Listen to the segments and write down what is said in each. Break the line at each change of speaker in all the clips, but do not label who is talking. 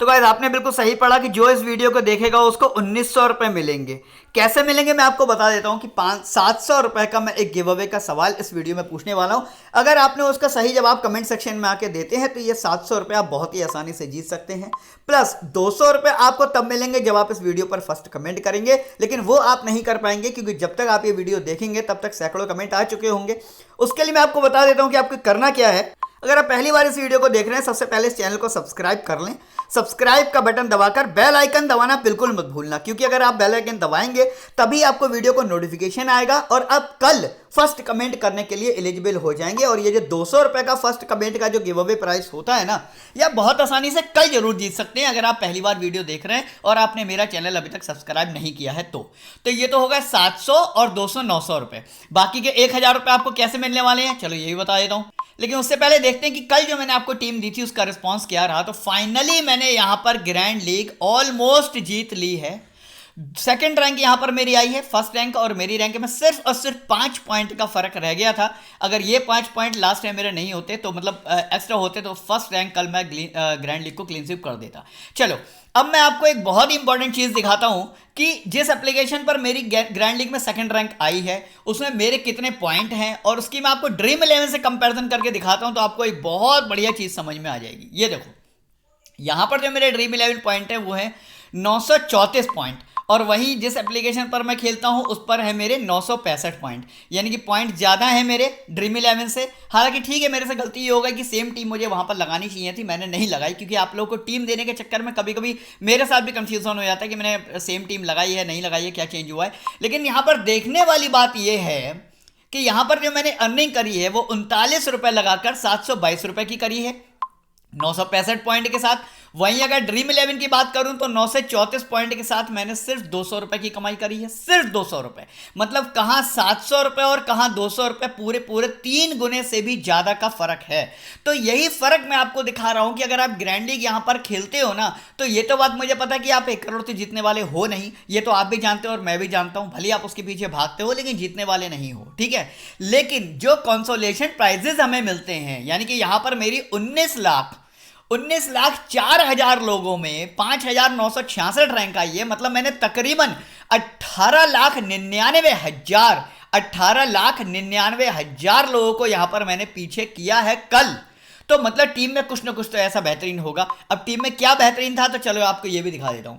तो गाइस आपने बिल्कुल सही पढ़ा कि जो इस वीडियो को देखेगा उसको 1900 रुपए मिलेंगे। कैसे मिलेंगे मैं आपको बता देता हूं कि 700 रुपए का मैं एक गिव अवे का सवाल इस वीडियो में पूछने वाला हूं। अगर आपने उसका सही जवाब कमेंट सेक्शन में आके देते हैं तो ये 700 रुपए आप बहुत ही आसानी से जीत सकते हैं। प्लस 200 रुपए आपको तब मिलेंगे जब आप इस वीडियो पर फर्स्ट कमेंट करेंगे, लेकिन वो आप नहीं कर पाएंगे क्योंकि जब तक आप ये वीडियो देखेंगे तब तक सैकड़ों कमेंट आ चुके होंगे। उसके लिए मैं आपको बता देता हूं कि आपको करना क्या है। अगर आप पहली बार इस वीडियो को देख रहे हैं, सबसे पहले इस चैनल को सब्सक्राइब कर लें। सब्सक्राइब का बटन दबाकर बेल आइकन दबाना बिल्कुल मत भूलना, क्योंकि अगर आप बेल आइकन दबाएंगे तभी आपको वीडियो को नोटिफिकेशन आएगा और आप कल फर्स्ट कमेंट करने के लिए एलिजिबल हो जाएंगे। और ये जो 200 रुपए का फर्स्ट कमेंट का जो गिव अवे प्राइस होता है ना, यह बहुत आसानी से कल जरूर जीत सकते हैं अगर आप पहली बार वीडियो देख रहे हैं और आपने मेरा चैनल अभी तक सब्सक्राइब नहीं किया है तो ये तो होगा 700 और 200 900 रुपए। बाकी के 1000 रुपए आपको कैसे मिलने वाले हैं चलो यही बता देता हूं। लेकिन उससे पहले देखते हैं कि कल जो मैंने आपको टीम दी थी उसका रिस्पांस क्या रहा। तो फाइनली मैंने यहां पर ग्रैंड लीग ऑलमोस्ट जीत ली है। सेकंड रैंक यहां पर मेरी आई है, फर्स्ट रैंक और मेरी रैंक में सिर्फ और सिर्फ 5 पॉइंट का फर्क रह गया था। अगर ये 5 पॉइंट लास्ट टाइम मेरे नहीं होते तो मतलब एक्स्ट्रा होते तो फर्स्ट रैंक कल मैं ग्रैंड लीग को क्लीन स्वीप कर देता। चलो अब मैं आपको एक बहुत ही इंपॉर्टेंट चीज दिखाता हूं कि जिस एप्लीकेशन पर मेरी ग्रैंड लीग में सेकंड रैंक आई है उसमें मेरे कितने पॉइंट हैं, और उसकी मैं आपको ड्रीम 11 से कंपैरिजन करके दिखाता हूं तो आपको एक बहुत बढ़िया चीज समझ में आ जाएगी। ये देखो यहां पर जो मेरे ड्रीम 11 पॉइंट है वो है 934 पॉइंट, और वहीं जिस एप्लीकेशन पर मैं खेलता हूं उस पर है मेरे 965 पॉइंट, यानी कि पॉइंट ज़्यादा है मेरे ड्रीम 11 से। हालांकि ठीक है, मेरे से गलती ये होगा कि सेम टीम मुझे वहां पर लगानी चाहिए थी, मैंने नहीं लगाई, क्योंकि आप लोगों को टीम देने के चक्कर में कभी कभी मेरे साथ भी कंफ्यूजन हो जाता है कि मैंने सेम टीम लगाई है नहीं लगाई है, क्या चेंज हुआ है। लेकिन यहाँ पर देखने वाली बात यह है कि यहाँ पर जो मैंने अर्निंग करी है वो 39 रुपये लगाकर 722 रुपये की करी है 965 पॉइंट के साथ। वहीं अगर ड्रीम 11 की बात करूं तो 934 पॉइंट के साथ मैंने सिर्फ 200 रुपए की कमाई करी है, सिर्फ 200 रुपए। मतलब कहां 700 रुपए और कहां 200 रुपए, पूरे पूरे 3 गुने से भी ज्यादा का फर्क है। तो यही फर्क मैं आपको दिखा रहा हूं कि अगर आप ग्रैंड लीग यहां पर खेलते हो ना, तो ये तो बात मुझे पता है कि आप 1 करोड़ से जीतने वाले हो नहीं, ये तो आप भी जानते हो और मैं भी जानता हूं। भले आप उसके पीछे भागते हो लेकिन जीतने वाले नहीं हो, ठीक है। लेकिन जो कंसोलेशन प्राइजेस हमें मिलते हैं, यानी कि यहां पर मेरी 19,04,000 लोगों में 5,966 रैंक आई है। मतलब मैंने तकरीबन 18,99,000 लोगों को यहां पर मैंने पीछे किया है कल। तो मतलब टीम में कुछ ना कुछ तो ऐसा बेहतरीन होगा। अब टीम में क्या बेहतरीन था तो चलो आपको यह भी दिखा देता हूं।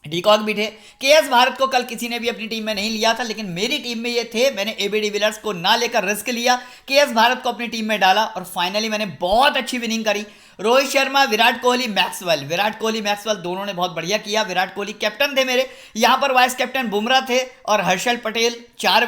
डीकॉक भी थे, केएस भारत को कल किसी ने भी अपनी टीम में नहीं लिया था, लेकिन मेरी टीम में ये थे। मैंने एबी डिविलियर्स को ना लेकर रिस्क लिया, केएस भारत को अपनी टीम में डाला और फाइनली मैंने बहुत अच्छी विनिंग करी। रोहित शर्मा, विराट कोहली, मैक्सवेल दोनों ने बहुत बढ़िया किया। विराट कोहली कैप्टन थे मेरे, यहां पर वाइस कैप्टन बुमराह थे और Harshal Patel 3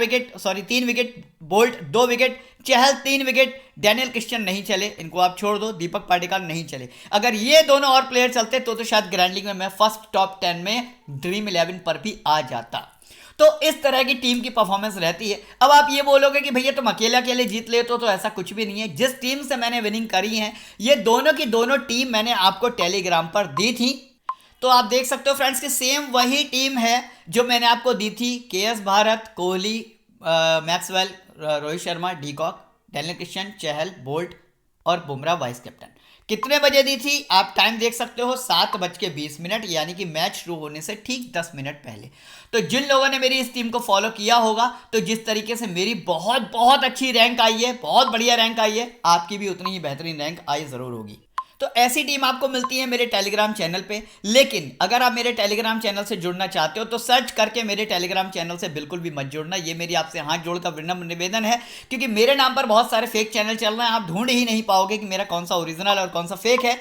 wicket, Boult 2 wicket, Chahal 3 wicket, Daniel Christian नहीं चले, इनको आप छोड़ दो, दीपक पाटिकल नहीं चले। अगर ये दोनों और प्लेयर चलते तो शायद ग्रैंड लीग में मैं फर्स्ट टॉप 10 में ड्रीम 11 पर भी आ जाता। तो इस तरह की टीम की परफॉर्मेंस रहती है। अब आप ये बोलोगे कि भैया तुम अकेले अकेले जीत लेते हो, तो ऐसा कुछ भी नहीं है। जिस टीम से मैंने विनिंग करी है ये दोनों की दोनों टीम मैंने आपको टेलीग्राम पर दी थी। तो आप देख सकते हो फ्रेंड्स कि सेम वही टीम है जो मैंने आपको दी थी। KS Bharat, Kohli, Maxwell, Rohit Sharma, de Kock, Daniel Christian, Chahal, Boult और बुमराह वाइस कैप्टन। कितने बजे दी थी आप टाइम देख सकते हो, 7:20, यानी कि मैच शुरू होने से ठीक 10 मिनट पहले। तो जिन लोगों ने मेरी इस टीम को फॉलो किया होगा, तो जिस तरीके से मेरी बहुत बहुत अच्छी रैंक आई है, बहुत बढ़िया रैंक आई है, आपकी भी उतनी ही बेहतरीन रैंक आई जरूर होगी। तो ऐसी टीम आपको मिलती है मेरे टेलीग्राम चैनल पे। लेकिन अगर आप मेरे टेलीग्राम चैनल से जुड़ना चाहते हो तो सर्च करके मेरे टेलीग्राम चैनल से बिल्कुल भी मत जुड़ना, ये मेरी आपसे हाथ जोड़कर विनम्र निवेदन है, क्योंकि मेरे नाम पर बहुत सारे फेक चैनल चल रहे हैं। आप ढूंढ ही नहीं पाओगे कि मेरा कौन सा ओरिजिनल और कौन सा फेक है।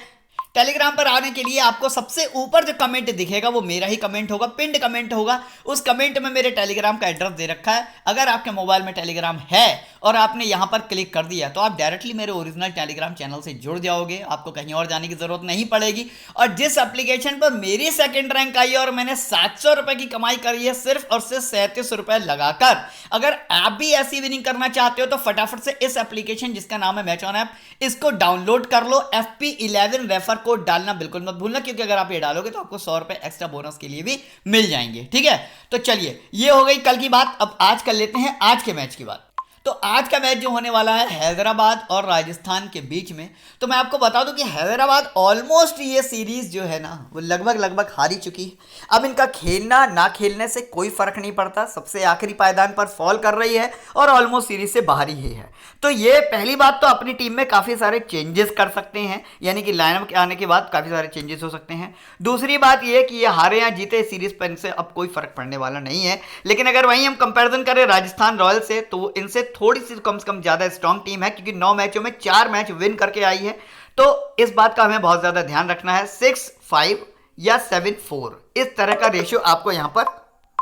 टेलीग्राम पर आने के लिए आपको सबसे ऊपर जो कमेंट दिखेगा वो मेरा ही कमेंट होगा, पिंड कमेंट होगा। उस कमेंट में मेरे टेलीग्राम का एड्रेस दे रखा है। अगर आपके मोबाइल में टेलीग्राम है और आपने यहां पर क्लिक कर दिया तो आप डायरेक्टली मेरे ओरिजिनल टेलीग्राम चैनल से जुड़ जाओगे, आपको कहीं और जाने की जरूरत नहीं पड़ेगी। और जिस एप्लीकेशन पर मेरी सेकंड रैंक आई है और मैंने 700 रुपए की कमाई करी है सिर्फ और सिर्फ 37 रुपए लगाकर, अगर आप भी ऐसी विनिंग करना चाहते हो तो फटाफट से इस एप्लीकेशन जिसका नाम है मैच ऑन ऐप, इसको डाउनलोड कर लो। FP11 रेफर कोड डालना बिल्कुल मत भूलना, क्योंकि अगर आप ये डालोगे तो आपको 100 रुपए एक्स्ट्रा बोनस के लिए भी मिल जाएंगे, ठीक है। तो चलिए ये हो गई कल की बात। अब आज कर लेते हैं आज के मैच की बात। तो आज का मैच जो होने वाला है हैदराबाद और राजस्थान के बीच में, तो मैं आपको बता दूं कि हैदराबाद ऑलमोस्ट ये सीरीज जो है ना वो लगभग हारी चुकी है। अब इनका खेलना ना खेलने से कोई फर्क नहीं पड़ता, सबसे आखिरी पायदान पर फॉल कर रही है और ऑलमोस्ट सीरीज से बाहर ही है। तो ये पहली बात तो अपनी टीम में काफ़ी सारे चेंजेस कर सकते हैं, यानी कि लाइनअप के आने के बाद काफ़ी सारे चेंजेस हो सकते हैं। दूसरी बात ये कि ये हारे या जीते सीरीज पर इनसे अब कोई फर्क पड़ने वाला नहीं है। लेकिन अगर वहीं हम कंपैरिजन करें राजस्थान रॉयल्स से, तो इनसे थोड़ी सी कम से कम ज़्यादा स्ट्रांग टीम है, क्योंकि 9 मैचों में 4 मैच विन करके आई है। तो इस बात का हमें बहुत ज़्यादा ध्यान रखना है। 6-5 या 7-4 इस तरह का रेशियो आपको यहां पर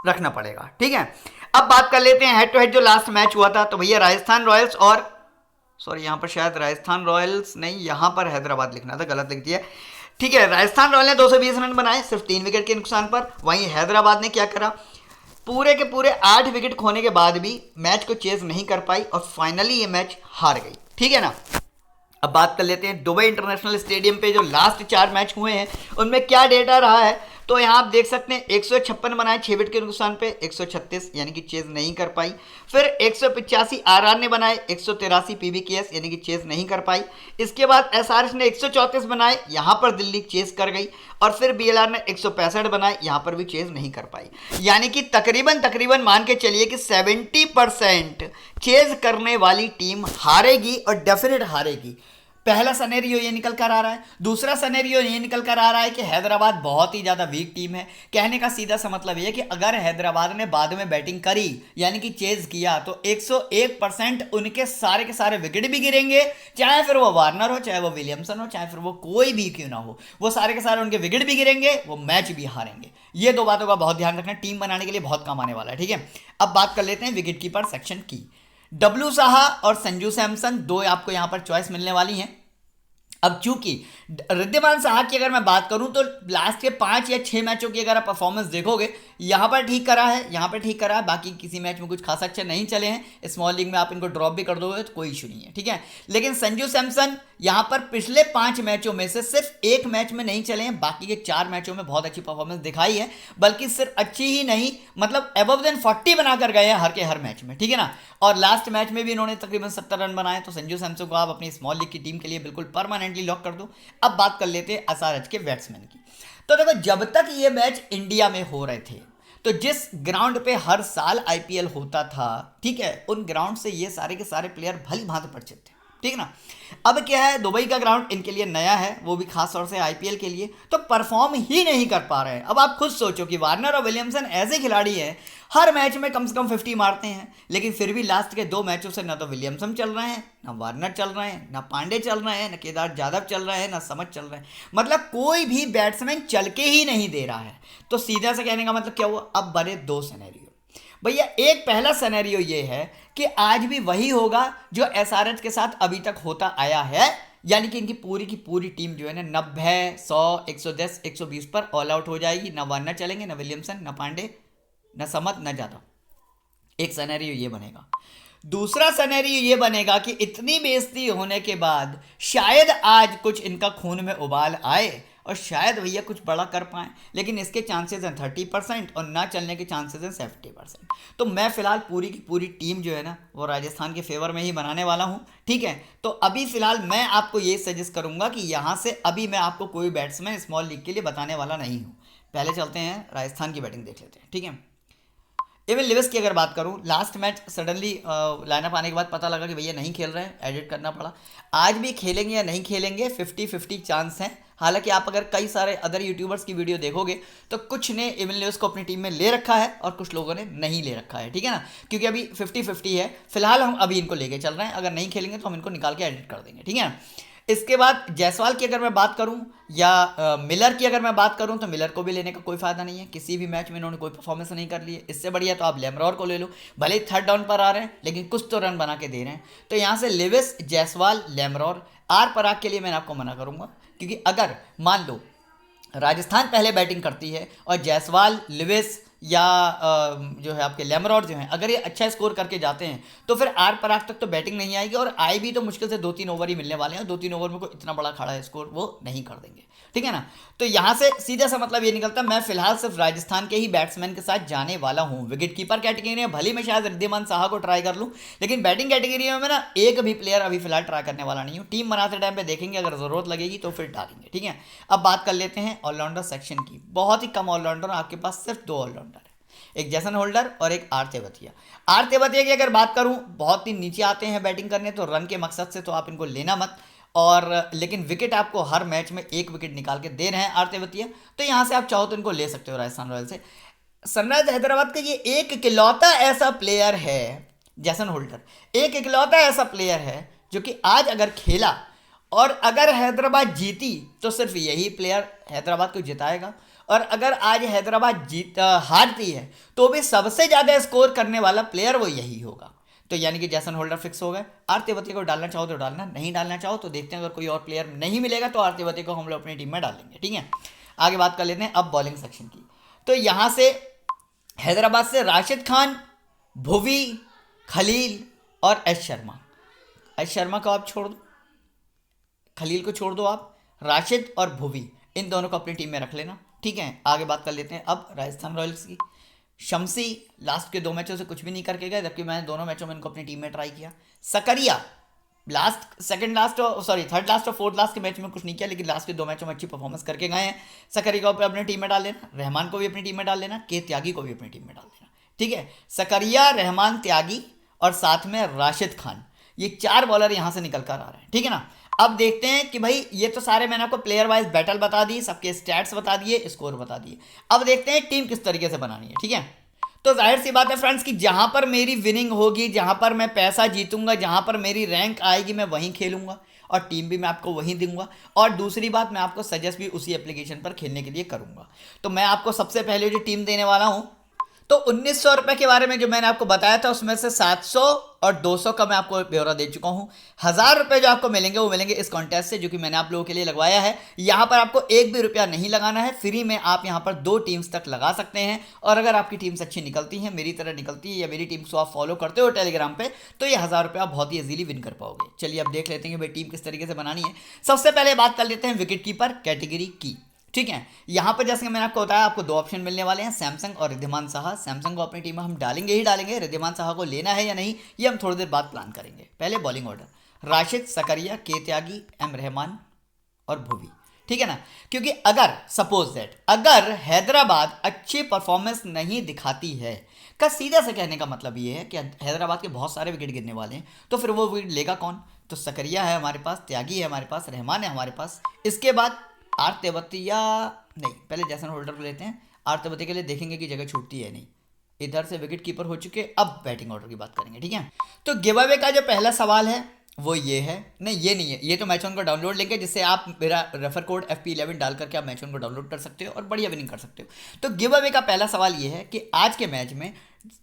रखना पड़ेगा, ठीक है। अब बात कर लेते हैं हेड टू हेड जो लास्ट मैच हुआ था। तो भैया राजस्थान रॉयल्स और सॉरी यहां पर शायद राजस्थान रॉयल्स नहीं, यहां पर हैदराबाद लिखना था, गलत लिख दिया। ठीक है, राजस्थान रॉयल ने 220 रन बनाए सिर्फ 3 विकेट के नुकसान पर। वहीं हैदराबाद ने क्या करा, पूरे के पूरे 8 विकेट खोने के बाद भी मैच को चेज नहीं कर पाई और फाइनली ये मैच हार गई, ठीक है ना। अब बात कर लेते हैं दुबई इंटरनेशनल स्टेडियम पे जो लास्ट 4 मैच हुए हैं उनमें क्या डेटा रहा है। तो यहाँ आप देख सकते हैं 156 बनाए 6 विकेट के नुकसान पे, 136 यानी कि चेज नहीं कर पाई। फिर 185 आरआर ने बनाए, 183 पीबीकेएस यानी कि चेज नहीं कर पाई। इसके बाद एसआरएच ने 134 बनाए, यहाँ पर दिल्ली चेज कर गई। और फिर बीएलआर ने 165 बनाए, यहाँ पर भी चेज नहीं कर पाई। यानी कि तकरीबन मान के चलिए कि 70% चेज करने वाली टीम हारेगी और डेफिनेट हारेगी। पहला सनेरियो ये निकल कर आ रहा है। दूसरा सनेरियो ये निकल कर आ रहा है कि हैदराबाद बहुत ही ज़्यादा वीक टीम है। कहने का सीधा सा मतलब ये है कि अगर हैदराबाद ने बाद में बैटिंग करी यानी कि चेज किया तो 101% उनके सारे के सारे विकेट भी गिरेंगे, चाहे फिर वो वार्नर हो, चाहे वो विलियमसन हो, चाहे फिर वो कोई भी क्यों ना हो, वो सारे के सारे उनके विकेट भी गिरेंगे, वो मैच भी हारेंगे। ये 2 बातों का बहुत ध्यान रखना, टीम बनाने के लिए बहुत काम आने वाला है, ठीक है। अब बात कर लेते हैं विकेट कीपर सेक्शन की। डब्ल्यू साहा और संजू सैमसन 2 आपको यहां पर चॉइस मिलने वाली हैं। अब चूंकि रिद्धिमान साहा की अगर मैं बात करूं तो लास्ट के 5 या 6 मैचों की अगर आप परफॉर्मेंस देखोगे, यहां पर ठीक करा है, यहां पर ठीक करा है, बाकी किसी मैच में कुछ खास अच्छे नहीं चले हैं। स्मॉल लीग में आप इनको ड्रॉप भी कर दोगे तो कोई इशू नहीं है, ठीक है। लेकिन संजू सैमसन यहां पर पिछले 5 मैचों में से सिर्फ 1 मैच में नहीं चले हैं, बाकी के 4 मैचों में बहुत अच्छी परफॉर्मेंस दिखाई है। बल्कि सिर्फ अच्छी ही नहीं, मतलब अबव देन 40 बनाकर गए हैं हर मैच में, ठीक है ना। और लास्ट मैच में भी इन्होंने तकरीबन 70 रन बनाए। तो संजू सैमसन को आप अपनी स्मॉल लीग की टीम के लिए बिल्कुल परमानेंटली लॉक कर दो। अब बात कर लेते हैं एसआरएच के बैट्समैन की। तो देखो, जब तक ये मैच इंडिया में हो रहे थे तो जिस ग्राउंड पे हर साल आईपीएल होता था, ठीक है, उन ग्राउंड से ये सारे के सारे प्लेयर भली भांति परिचित थे, ठीक ना। अब क्या है, दुबई का ग्राउंड इनके लिए नया है, वो भी खास तौर से आईपीएल के लिए, तो परफॉर्म ही नहीं कर पा रहे हैं। अब आप खुद सोचो कि वार्नर और विलियमसन ऐसे खिलाड़ी हैं, हर मैच में कम से कम 50 मारते हैं, लेकिन फिर भी लास्ट के 2 मैचों से ना तो विलियमसन चल रहे हैं, ना वार्नर चल रहे हैं, ना पांडे चल रहे हैं, ना केदार जाधव चल रहे हैं, ना समझ चल रहे हैं। मतलब कोई भी बैट्समैन चल के ही नहीं दे रहा है। तो सीधा से कहने का मतलब क्या हुआ, अब बने 2 सिनेरियो। भैया एक पहला सिनेरियो ये है कि आज भी वही होगा जो एसआरएच के साथ अभी तक होता आया है, यानी कि इनकी पूरी की पूरी टीम जो है ना 90, 100, 110, 120 पर ऑल आउट हो जाएगी। ना वार्नर चलेंगे, ना विलियमसन, ना पांडे, ना समत, ना जादव। एक सिनेरियो ये बनेगा। दूसरा सिनेरियो ये बनेगा कि इतनी बेइज्जती होने के बाद शायद आज कुछ इनका खून में उबाल आए और शायद भैया कुछ बड़ा कर पाएं, लेकिन इसके चांसेस हैं 30% और ना चलने के चांसेस हैं 70%। तो मैं फिलहाल पूरी की पूरी टीम जो है ना वो राजस्थान के फेवर में ही बनाने वाला हूं, ठीक है। तो अभी फिलहाल मैं आपको ये सजेस्ट करूंगा कि यहाँ से अभी मैं आपको कोई बैट्समैन स्मॉल लीग के लिए बताने वाला नहीं हूँ। पहले चलते हैं राजस्थान की बैटिंग देख लेते हैं, ठीक है। इवन लिविस की अगर बात करूं, लास्ट मैच सडनली लाइनअप आने के बाद पता लगा कि भैया नहीं खेल रहे हैं, एडिट करना पड़ा। आज भी खेलेंगे या नहीं खेलेंगे 50-50 चांस हैं। हालांकि आप अगर कई सारे अदर यूट्यूबर्स की वीडियो देखोगे तो कुछ ने इवन लिविस को अपनी टीम में ले रखा है और कुछ लोगों ने नहीं ले रखा है, ठीक है ना, क्योंकि अभी 50-50 है। फिलहाल हम अभी इनको लेके चल रहे हैं, अगर नहीं खेलेंगे तो हम इनको निकाल के एडिट कर देंगे, ठीक है ना। इसके बाद जायसवाल की अगर मैं बात करूं या मिलर की अगर मैं बात करूं तो मिलर को भी लेने का कोई फायदा नहीं है, किसी भी मैच में इन्होंने कोई परफॉर्मेंस नहीं कर ली है। इससे बढ़िया तो आप लेमरॉर को ले लो, भले ही 3rd डाउन पर आ रहे हैं लेकिन कुछ तो रन बना के दे रहे हैं। तो यहाँ से लिविस, जायसवाल, लेमरॉर, आर पराग के लिए मैंने आपको मना करूंगा, क्योंकि अगर मान लो राजस्थान पहले बैटिंग करती है और जायसवाल, लिविस या जो है आपके लेमरॉड जो हैं, अगर ये अच्छा स्कोर करके जाते हैं तो फिर आर पराग तक तो बैटिंग नहीं आएगी, और आए भी तो मुश्किल से 2-3 ओवर ही मिलने वाले हैं, 2-3 ओवर में कोई इतना बड़ा खड़ा स्कोर वो नहीं कर देंगे, ठीक है ना। तो यहाँ से सीधा सा मतलब ये निकलता, मैं फिलहाल सिर्फ राजस्थान के ही बैट्समैन के साथ जाने वाला हूँ। विकेट कीपर कैटेगरी में भले मैं शायद रिद्धिमान साहा को ट्राई कर लूँ, लेकिन बैटिंग कैटेगरी में मैं ना एक भी प्लेयर अभी फिलहाल ट्राई करने वाला नहीं हूँ। टीम बनाते टाइम पे देखेंगे, अगर ज़रूरत लगेगी तो फिर डालेंगे, ठीक है। अब बात कर लेते हैं ऑलराउंडर सेक्शन की। बहुत ही कम ऑलराउंडर, आपके पास सिर्फ 2 ऑलराउंडर है, एक जैसन होल्डर और एक आर तेवतिया। आर तेवतिया की अगर बात करूं, बहुत ही नीचे आते हैं बैटिंग करने, तो रन के मकसद से तो आप इनको लेना मत, और लेकिन विकेट आपको हर मैच में 1 विकेट निकाल के दे रहे हैं आर तेवतिया, तो यहां से आप चाहो तो इनको ले सकते हो राजस्थान रॉयल्स से। सनराइज हैदराबाद का ये एक इकलौता ऐसा प्लेयर है, जैसन होल्डर एक इकलौता ऐसा प्लेयर है जो कि आज अगर खेला और अगर हैदराबाद जीती तो सिर्फ यही प्लेयर हैदराबाद को जिताएगा, और अगर आज हैदराबाद हारती है तो भी सबसे ज़्यादा स्कोर करने वाला प्लेयर वो यही होगा। तो यानी कि जैसन होल्डर फिक्स हो गए। आर तेवतिया को डालना चाहो तो डालना, नहीं डालना चाहो तो देखते हैं, अगर कोई और प्लेयर नहीं मिलेगा तो आर तेवतिया को हम लोग अपनी टीम में डाल देंगे, ठीक है। आगे बात कर लेते हैं अब बॉलिंग सेक्शन की। तो यहाँ से हैदराबाद से राशिद खान, भुवी, खलील और एस शर्मा। एस शर्मा को आप छोड़ दो, खलील को छोड़ दो आप, राशिद और भुवी इन दोनों को अपनी टीम में रख लेना, ठीक है। आगे बात कर लेते हैं अब राजस्थान रॉयल्स की। शम्सी लास्ट के 2 मैचों से कुछ भी नहीं करके गए, जबकि मैंने दोनों मैचों में इनको अपनी टीम में ट्राई किया। सकरिया थर्ड लास्ट और फोर्थ लास्ट के मैच में कुछ नहीं किया, लेकिन लास्ट के 2 मैचों में अच्छी परफॉर्मेंस करके गए हैं। सकरिया को अपनी टीम में डाल लेना, रहमान को भी अपनी टीम में डाल लेना, के त्यागी को भी अपनी टीम में डाल लेना, ठीक है। सकरिया, रहमान, त्यागी और साथ में राशिद खान, ये 4 बॉलर यहां से निकल कर आ रहे हैं, ठीक है ना। अब देखते हैं कि भाई ये तो सारे मैंने आपको प्लेयर वाइज बैटल बता दी, सबके स्टैट्स बता दिए, स्कोर बता दिए। अब देखते हैं टीम किस तरीके से बनानी है, ठीक है। तो जाहिर सी बात है फ्रेंड्स कि जहां पर मेरी विनिंग होगी, जहां पर मैं पैसा जीतूंगा, जहां पर मेरी रैंक आएगी, मैं वहीं खेलूंगा, और टीम भी मैं आपको वहीं दूंगा। और दूसरी बात, मैं आपको सजेस्ट भी उसी एप्लीकेशन पर खेलने के लिए करूंगा। तो मैं आपको सबसे पहले जो टीम देने वाला हूं, तो 1900 रुपए के बारे में जो मैंने आपको बताया था, उसमें से 700 और 200 का मैं आपको ब्यौरा दे चुका हूं। 1000 रुपए जो आपको मिलेंगे वो मिलेंगे इस कॉन्टेस्ट से, जो कि मैंने आप लोगों के लिए लगवाया है। यहां पर आपको 1 भी रुपया नहीं लगाना है, फ्री में आप यहां पर 2 टीम्स तक लगा सकते हैं। और अगर आपकी टीम्स अच्छी निकलती हैं, मेरी तरह निकलती है, या मेरी टीम्स को आप फॉलो करते हो टेलीग्राम पे, तो ये 1000 रुपये आप बहुत ही इजीली विन कर पाओगे। चलिए अब देख लेते हैं कि भाई टीम किस तरीके से बनानी है। सबसे पहले बात कर लेते हैं विकेट कीपर कैटेगरी की, ठीक है। यहां पर जैसे मैंने आपको बताया, आपको 2 ऑप्शन मिलने वाले हैं, सैमसंग और रिद्धिमान साहा। सैमसंग को अपनी टीम में हम डालेंगे ही डालेंगे, रिद्धिमान साहा को लेना है या नहीं ये हम थोड़ी देर बाद प्लान करेंगे। पहले बॉलिंग ऑर्डर, राशिद, सकरिया, के त्यागी, एम रहमान और भुवी, ठीक है ना। क्योंकि अगर सपोज दैट अगर हैदराबाद अच्छी परफॉर्मेंस नहीं दिखाती है, का सीधा से कहने का मतलब ये है कि हैदराबाद के बहुत सारे विकेट गिरने वाले हैं, तो फिर वो विकेट लेगा कौन? तो सकरिया है हमारे पास, त्यागी है हमारे पास, रहमान है हमारे पास, इसके बाद आर तेवतिया नहीं, पहले जैसन होल्डर को लेते हैं। आर तेवतिया के लिए देखेंगे कि जगह छूटती है नहीं। इधर से विकेट कीपर हो चुके, अब बैटिंग ऑर्डर की बात करेंगे, ठीक है। तो गिव अवे का जो पहला सवाल है वो ये है, नहीं ये नहीं है, ये तो मैच ऑन का डाउनलोड लेंगे, जिससे आप मेरा रेफर कोड FP11 डाल करके आप मैच ऑन को डाउनलोड कर सकते हो और बढ़िया विनिंग कर सकते हो। तो गिव अवे का पहला सवाल ये है कि आज के मैच में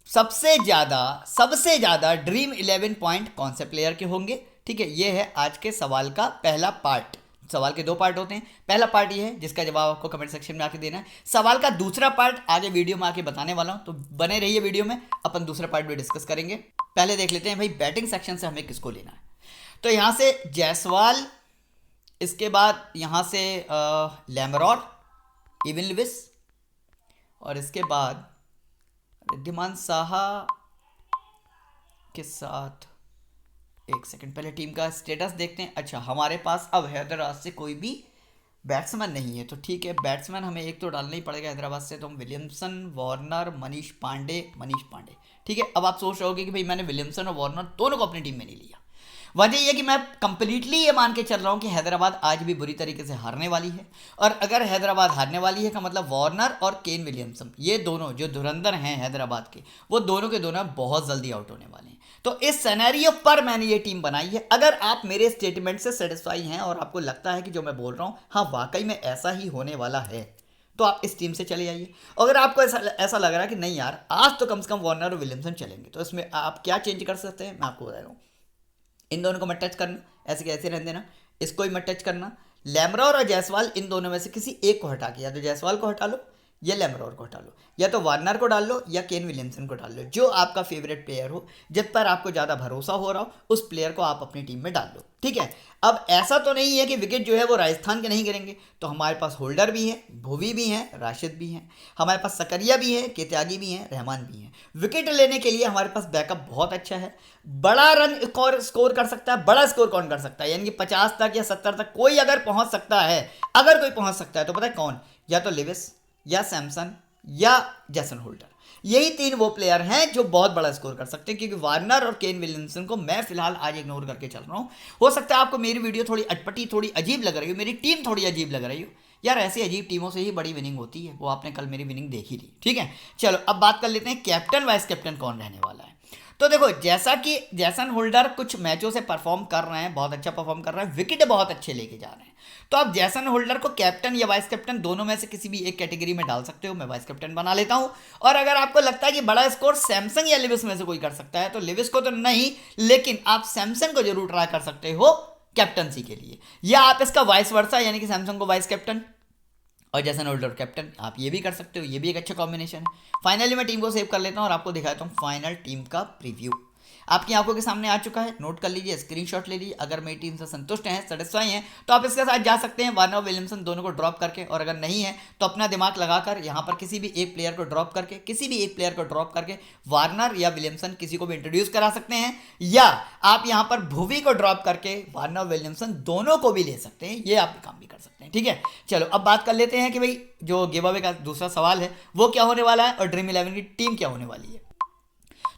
सबसे ज़्यादा ड्रीम 11 पॉइंट कौन से प्लेयर के होंगे, ठीक है। ये है आज के सवाल का पहला पार्ट। सवाल के 2 पार्ट होते हैं, पहला पार्ट ये है जिसका जवाब आपको कमेंट सेक्शन में आके देना है। सवाल का दूसरा पार्ट आगे वीडियो में आके बताने वाला हूं, तो बने रहिए वीडियो में, अपन दूसरा पार्ट भी डिस्कस करेंगे। पहले देख लेते हैं भाई बैटिंग सेक्शन से हमें किसको लेना है। तो यहां से जायसवाल, इसके बाद यहां से लैमरॉड, इवन लुइस, और इसके बाद रिद्धिमान साहा के साथ, एक सेकंड पहले टीम का स्टेटस देखते हैं। अच्छा, हमारे पास अब हैदराबाद से कोई भी बैट्समैन नहीं है, तो ठीक है, बैट्समैन हमें एक तो डालना ही पड़ेगा हैदराबाद से, तो हम विलियमसन, वार्नर, मनीष पांडे, ठीक है। अब आप सोच रहे होगे कि भाई मैंने विलियमसन और वार्नर दोनों को अपनी टीम में नहीं लिया। वजह यह कि मैं कंप्लीटली ये मान के चल रहा हूं कि हैदराबाद आज भी बुरी तरीके से हारने वाली है, और अगर हैदराबाद हारने वाली है का मतलब वार्नर और केन विलियमसन, ये दोनों जो धुरंधर हैं हैदराबाद के, वो दोनों के दोनों बहुत जल्दी आउट होने वाले हैं। तो इस सिनेरियो पर मैंने ये टीम बनाई है। अगर आप मेरे स्टेटमेंट से सेटिस्फाई हैं और आपको लगता है कि जो मैं बोल रहा हूं हाँ वाकई में ऐसा ही होने वाला है, तो आप इस टीम से चले जाइए। अगर आपको ऐसा लग रहा है कि नहीं यार आज तो कम से कम वार्नर और विलियमसन चलेंगे, तो इसमें आप क्या चेंज कर सकते हैं मैं आपको बता रहा हूँ। इन दोनों को मत टच करना, ऐसे के ऐसे रहने देना, इसको ही मत टच करना। लैमरॉड और जायसवाल इन दोनों में से किसी एक को हटा के, या तो जायसवाल को हटा लो या लेमरॉर को हटा लो, या तो वार्नर को डाल लो या केन विलियमसन को डाल लो, जो आपका फेवरेट प्लेयर हो, जिस पर आपको ज़्यादा भरोसा हो रहा हो उस प्लेयर को आप अपनी टीम में डाल लो। ठीक है, अब ऐसा तो नहीं है कि विकेट जो है वो राजस्थान के नहीं गिरेंगे, तो हमारे पास होल्डर भी है, भुवी भी हैं, राशिद भी हैं, हमारे पास सकरिया भी है, के त्यागी भी हैं, रहमान भी हैं। विकेट लेने के लिए हमारे पास बैकअप बहुत अच्छा है। बड़ा रन स्कोर कर सकता है, बड़ा स्कोर कौन कर सकता है, यानी कि 50 तक या 70 तक कोई अगर पहुंच सकता है, अगर कोई पहुंच सकता है तो पता है कौन, या तो लिविस या सैमसन या जैसन होल्डर। यही तीन वो प्लेयर हैं जो बहुत बड़ा स्कोर कर सकते हैं, क्योंकि वार्नर और केन विलियमसन को मैं फिलहाल आज इग्नोर करके चल रहा हूं। हो सकता है आपको मेरी वीडियो थोड़ी अटपटी, थोड़ी अजीब लग रही हो, मेरी टीम थोड़ी अजीब लग रही हो, यार ऐसी अजीब टीमों से ही बड़ी विनिंग होती है, वो आपने कल मेरी विनिंग देखी थी। ठीक है, चलो अब बात कर लेते हैं कैप्टन वाइस कैप्टन कौन रहने वाला है। तो देखो, जैसा कि जैसन होल्डर कुछ मैचों से परफॉर्म कर रहे हैं, बहुत अच्छा परफॉर्म कर रहे हैं, विकेट बहुत अच्छे लेके जा रहे हैं, तो आप जैसन होल्डर को कैप्टन या वाइस कैप्टन दोनों में से किसी भी एक कैटेगरी में डाल सकते हो। मैं वाइस कैप्टन बना लेता हूं। और अगर आपको लगता है कि बड़ा स्कोर सैमसंग या लिविस में से कोई कर सकता है, तो लिविस को तो नहीं, लेकिन आप सैमसंग को जरूर ट्राई कर सकते हो कैप्टनसी के लिए, या आप इसका वाइस वर्सा, यानी कि सैमसंग को वाइस कैप्टन और जैसन होल्डर कैप्टन, आप ये भी कर सकते हो, ये भी एक अच्छा कॉम्बिनेशन है। फाइनली मैं टीम को सेव कर लेता हूं और आपको दिखाता हूं फाइनल टीम का प्रीव्यू। आपकी आंखों के सामने आ चुका है, नोट कर लीजिए, स्क्रीनशॉट ले लीजिए। अगर मेरी टीम से संतुष्ट हैं, सेटिस्फाई हैं, तो आप इसके साथ जा सकते हैं वार्नर विलियमसन दोनों को ड्रॉप करके, और अगर नहीं है तो अपना दिमाग लगाकर यहाँ पर किसी भी एक प्लेयर को ड्रॉप करके वार्नर या विलियमसन किसी को भी इंट्रोड्यूस करा सकते हैं, या आप यहाँ पर भुवी को ड्रॉप करके वार्नर विलियमसन दोनों को भी ले सकते हैं, ये आप काम भी कर सकते हैं। ठीक है, चलो अब बात कर लेते हैं कि भाई जो गिव अवे का दूसरा सवाल है वो क्या होने वाला है और ड्रीम 11 की टीम क्या होने वाली है।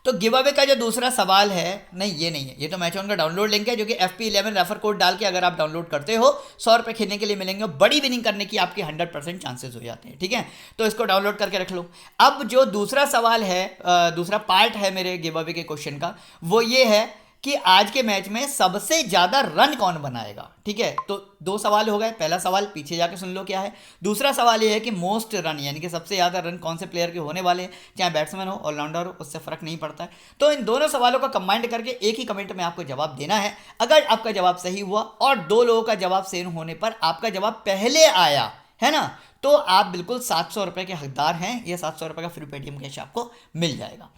तो गिव अवे का जो दूसरा सवाल है, नहीं ये नहीं है, ये तो मैच ऑन का डाउनलोड लिंक है, जो कि FP11 रेफर कोड डाल के अगर आप डाउनलोड करते हो 100 रुपये खेलने के लिए मिलेंगे, बड़ी विनिंग करने की आपके 100% चांसेस हो जाते हैं। ठीक है, तो इसको डाउनलोड करके रख लो। अब जो दूसरा सवाल है, दूसरा पार्ट है मेरे गिव अवे के क्वेश्चन का, वो ये है कि आज के मैच में सबसे ज्यादा रन कौन बनाएगा। ठीक है, तो दो सवाल हो गए। पहला सवाल पीछे जाके सुन लो क्या है। दूसरा सवाल ये है कि मोस्ट रन, यानी कि सबसे ज्यादा रन कौन से प्लेयर के होने वाले हैं, चाहे बैट्समैन हो ऑलराउंडर हो, उससे फर्क नहीं पड़ता है। तो इन दोनों सवालों का कंबाइंड करके एक ही कमेंट में आपको जवाब देना है। अगर आपका जवाब सही हुआ और दो लोगों का जवाब सेम होने पर आपका जवाब पहले आया है ना, तो आप बिल्कुल 700 रुपये के हकदार हैं। ये 700 रुपये का फ्री पेटीएम कैश आपको मिल जाएगा।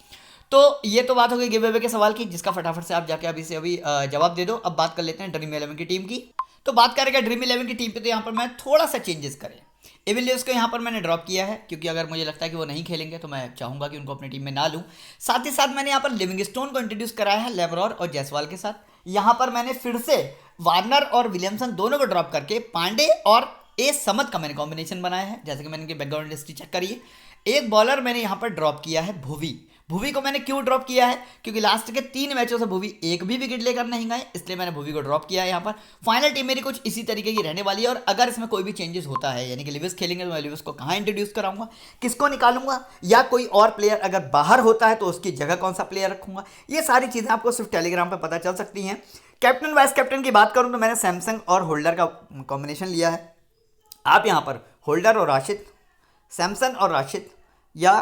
तो ये तो बात हो गई गिव अवे के सवाल की, जिसका फटाफट से आप जाके अभी से अभी जवाब दे दो। अब बात कर लेते हैं ड्रीम 11 की टीम की। तो बात करेंगे ड्रीम 11 की टीम पे, तो यहाँ पर मैं थोड़ा सा चेंजेस करें। एविलियर्स को यहाँ पर मैंने ड्रॉप किया है, क्योंकि अगर मुझे लगता है कि वो नहीं खेलेंगे तो मैं चाहूंगा कि उनको अपनी टीम में ना लूँ। साथ ही साथ मैंने यहाँ पर लिविंगस्टोन को इंट्रोड्यूस कराया है लेमरॉर और जायसवाल के साथ। यहाँ पर मैंने फिर से वार्नर और विलियमसन दोनों को ड्रॉप करके पांडे और ए समद का मैंने कॉम्बिनेशन बनाया है। जैसे कि मैंने इनकी बैकग्राउंड हिस्ट्री चेक करिए। एक बॉलर मैंने यहाँ पर ड्रॉप किया है भुवी। भुवी को मैंने क्यों ड्रॉप किया है, क्योंकि लास्ट के 3 मैचों से भुवी एक भी विकेट लेकर नहीं गए, इसलिए मैंने भुवी को ड्रॉप किया है यहाँ पर। फाइनल टीम मेरी कुछ इसी तरीके की रहने वाली है, और अगर इसमें कोई भी चेंजेस होता है, यानी कि लिविस खेलेंगे, तो मैं लिविस को कहाँ इंट्रोड्यूस कराऊंगा, किसको निकालूंगा, या कोई और प्लेयर अगर बाहर होता है तो उसकी जगह कौन सा प्लेयर रखूंगा, ये सारी चीज़ें आपको सिर्फ टेलीग्राम पर पता चल सकती हैं। कैप्टन वाइस कैप्टन की बात करूँ तो मैंने सैमसंग और होल्डर का कॉम्बिनेशन लिया है। आप यहाँ पर होल्डर और राशिद, सैमसन और राशिद, या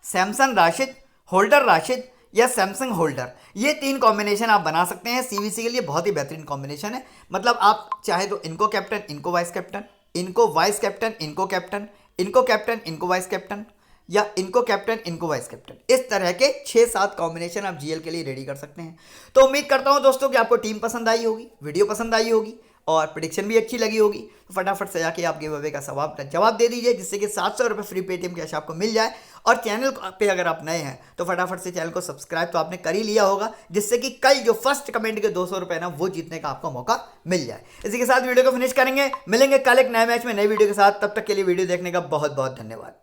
सैमसन राशिद, होल्डर राशिद, या सैमसंग होल्डर, ये 3 कॉम्बिनेशन आप बना सकते हैं। सीवीसी के लिए बहुत ही बेहतरीन कॉम्बिनेशन है। मतलब आप चाहे तो इनको कैप्टन, इनको वाइस कैप्टन, इनको वाइस कैप्टन, इनको कैप्टन, इनको कैप्टन, इनको वाइस कैप्टन, या इनको कैप्टन, इनको वाइस कैप्टन, इस तरह के 6-7 कॉम्बिनेशन आप जीएल के लिए रेडी कर सकते हैं। तो उम्मीद करता हूं दोस्तों कि आपको टीम पसंद आई होगी, वीडियो पसंद आई होगी और प्रेडिक्शन भी अच्छी लगी होगी। तो फटाफट से जाके आप गिव अवे का जवाब दे दीजिए, जिससे कि 700 रुपये फ्री पेटीएम कैश आपको मिल जाए। और चैनल पे अगर आप नए हैं तो फटाफट से चैनल को सब्सक्राइब तो आपने कर ही लिया होगा, जिससे कि कल जो फर्स्ट कमेंट के 200 रुपये ना, वो जीतने का आपको मौका मिल जाए। इसी के साथ वीडियो को फिनिश करेंगे, मिलेंगे कल एक नए मैच में नई वीडियो के साथ। तब तक के लिए वीडियो देखने का बहुत बहुत धन्यवाद।